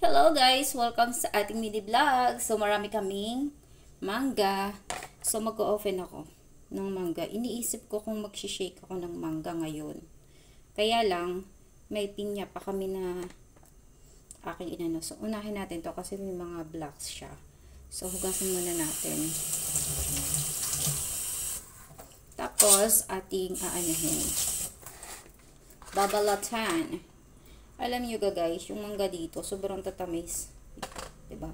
Hello guys! Welcome sa ating mini vlog. So marami kaming mangga. So mag-o-open ako ng mangga. Iniisip ko kung mag-shake ako ng mangga ngayon. Kaya lang, may pinya pa kami na aking inano. So unahin natin to kasi may mga blocks siya. So hugasan muna natin. Tapos ating aanahin. Babalatan. Alam nyo guys, yung mangga dito, sobrang tatamis. Diba?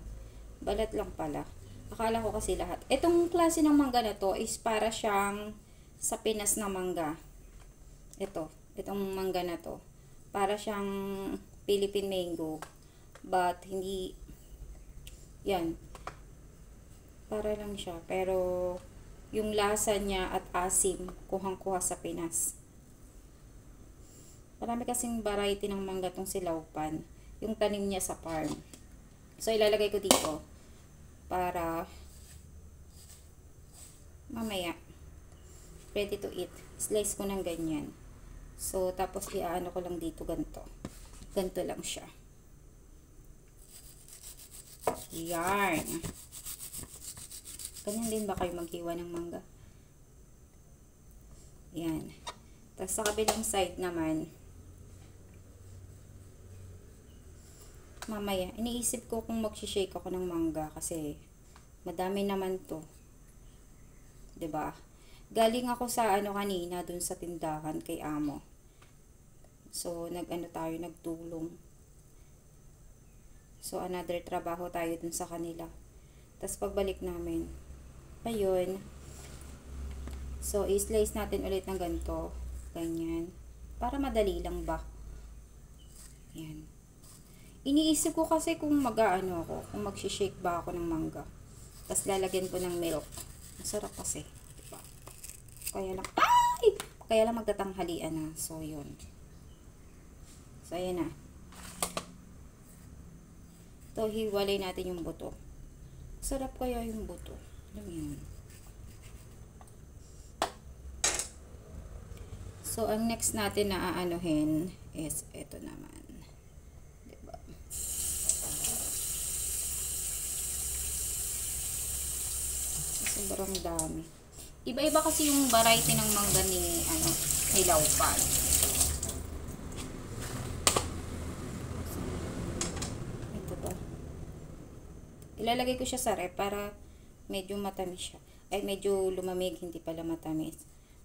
Balat lang pala. Akala ko kasi lahat. Itong klase ng mangga na to is para siyang sa Pinas na mangga. Itong mangga na to. Para siyang Philippine mango. But, hindi, yan. Para lang siya. Pero, yung lasa niya at asim, kuhang-kuha sa Pinas. Marami kasing variety ng mangga tong silaupan. Yung tanim niya sa farm. So, ilalagay ko dito. Para mamaya ready to eat. Slice ko ng ganyan. So, tapos iaano ko lang dito ganito. Ganito lang siya. Yarn. Ganyan din ba kayo maghiwa ng mangga? Yan. Tapos sa kabilang side naman, mamaya, iniisip ko kung mag-shake ako ng mangga kasi madami naman to. 'Di ba? Galing ako sa kanina dun sa tindahan kay Amo. So, nagtulong. So, another trabaho tayo dun sa kanila. Tapos pagbalik namin, ayun. So, i-slice natin ulit ng ganito. Ganyan. Para madali lang ba? Yan. Iniisip ko kasi kung kung mag-shake ba ako ng mangga. Tapos lalagyan ko ng milk. Masarap kasi, diba? Kaya lang magtatanghalian na. So, yun. So, ayan na. Ito, hiwalay natin yung buto. Sarap kaya yung buto. Alam mo yun. So, ang next natin na aanuhin is ito naman. Sobrang dami. Iba-iba kasi yung variety ng mangga ni Laupan. Ito to. Ilalagay ko siya sa ref para medyo matamis siya. Ay, medyo lumamig, hindi pala matamis.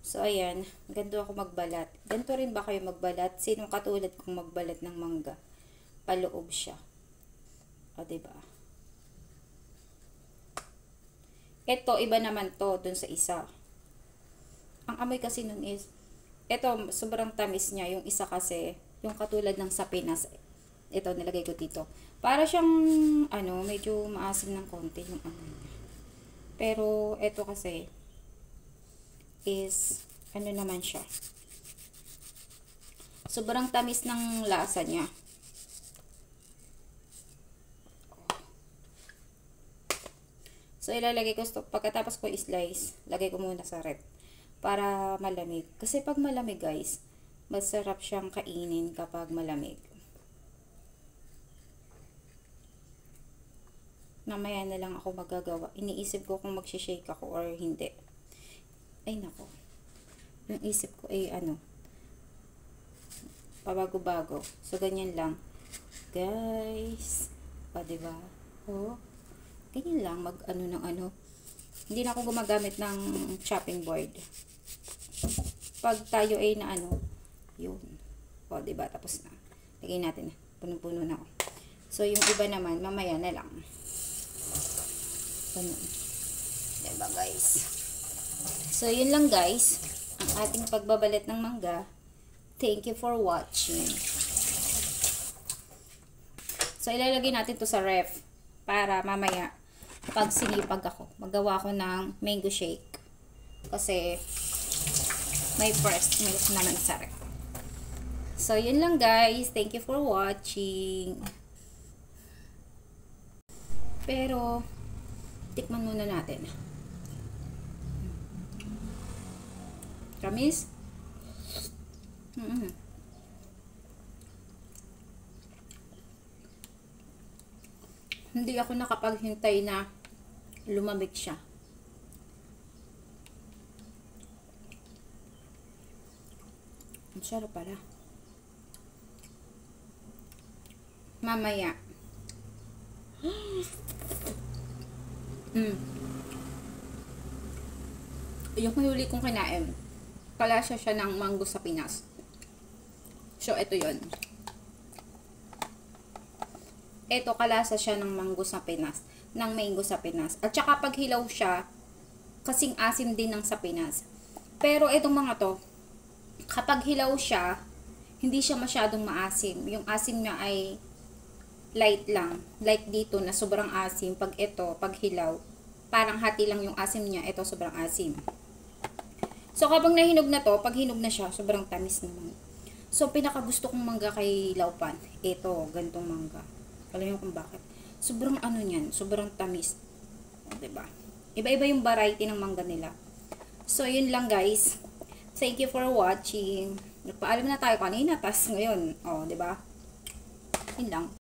So, ayan. Ganito ako magbalat. Ganito rin ba kayo magbalat? Sinong katulad kong magbalat ng mangga? Paloob siya. O, diba? Ito, iba naman to dun sa isa. Ang amoy kasi nun is, ito, sobrang tamis niya. Yung isa kasi, yung katulad ng sa Pinas. Ito, nilagay ko dito. Para siyang, medyo maasim ng konti yung amoy niya. Pero, ito kasi, is, naman siya. Sobrang tamis ng lasa niya. So, ilalagay ko, pagkatapos ko i-slice, lagay ko muna sa ref para malamig. Kasi pag malamig guys, masarap siyang kainin kapag malamig. Mamaya na lang ako magagawa. Iniisip ko kung mag-shake ako or hindi. Ay nako. Yung isip ko ay pabago-bago. So, ganyan lang. Guys. O, diba? O. Ganyan lang, Hindi na ako gumagamit ng chopping board. Pag tayo ay yun. O, diba? Tapos na. Lagay natin. Punong-puno na ako. So, yung iba naman, mamaya na lang. Ganun. Diba, guys? So, yun lang, guys. Ang ating pagbabalat ng mangga. Thank you for watching. So, ilalagay natin to sa ref para mamaya pag sinipag ako, magawa ko ng mango shake. Kasi may fresh milk naman sa ref. So, yun lang guys. Thank you for watching. Pero, tikman muna natin. Kamis? hindi ako nakapaghintay na lumamig siya. Ang sarap pala. Mamaya. Yung huli kong kinain, kalasa siya ng mango sa Pinas. So, ito yon. Ito, kalasa siya ng mango sa Pinas. Ng mango sa Pinas. At saka pag hilaw siya, kasing asim din ng sa Pinas. Pero itong mga to, kapag hilaw siya, hindi siya masyadong maasim. Yung asim niya ay light lang. Like dito na sobrang asim. Pag ito, pag hilaw, parang hati lang yung asim niya. Ito sobrang asim. So, kapag nahinog na to, pag hinog na siya, sobrang tamis naman. So, pinakagusto kong mangga kay Laupan, ito, gantong mangga. Alam niyo kung bakit? Sobrang ano niyan, sobrang tamis. O, diba? Iba-iba yung variety ng mangga nila. So, yun lang guys. Thank you for watching. Nagpaalam na tayo kanina, tas ngayon, o, diba? Yun lang.